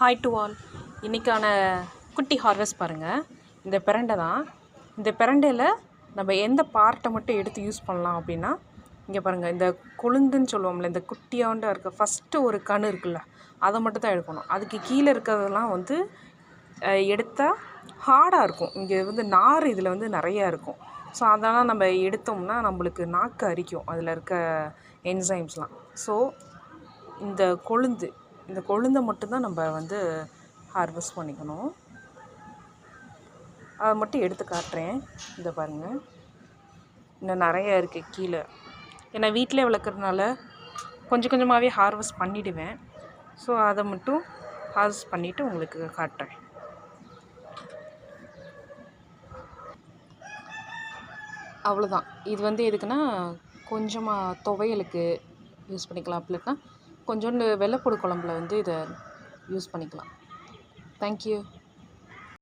Hi to all. இன்றைக்கான குட்டி harvest பாருங்கள். இந்த பிரண்டை தான். இந்த பிரண்டையில் நம்ம எந்த பார்ட்டை மட்டும் எடுத்து யூஸ் பண்ணலாம் அப்படின்னா, இங்கே பாருங்கள், இந்த கொழுந்துன்னு சொல்லுவோம்ல, இந்த குட்டியாண்டா இருக்க ஃபஸ்ட்டு ஒரு கணு இருக்குல்ல, அதை மட்டும் தான் எடுக்கணும். அதுக்கு கீழே இருக்கிறதெல்லாம் எடுத்தால் ஹார்டாக இருக்கும். இங்கே நார் இதில் நிறையா இருக்கும். ஸோ அதெல்லாம் நம்ம எடுத்தோம்னா நம்மளுக்கு நாக்கு அரிக்கும், அதில் இருக்க என்சைம்ஸ்லாம். ஸோ இந்த கொழுந்தை மட்டும்தான் நம்ம ஹார்வெஸ்ட் பண்ணிக்கணும். அதை மட்டும் எடுத்து காட்டுறேன். இதை பாருங்கள், இன்னும் நிறையா இருக்குது கீழே. ஏன்னா வீட்டிலே வளர்க்குறதுனால கொஞ்சம் கொஞ்சமாகவே ஹார்வெஸ்ட் பண்ணிவிடுவேன். ஸோ அதை மட்டும் ஹார்வெஸ்ட் பண்ணிவிட்டு உங்களுக்கு காட்டுறேன். அவ்வளோதான். இது எதுக்குன்னா, கொஞ்சமாக துவையலுக்கு யூஸ் பண்ணிக்கலாம். அப்படின்னா கொஞ்சோண்டு வெள்ளைப்பூடு குழம்புல இதை யூஸ் பண்ணிக்கலாம். தேங்க்யூ.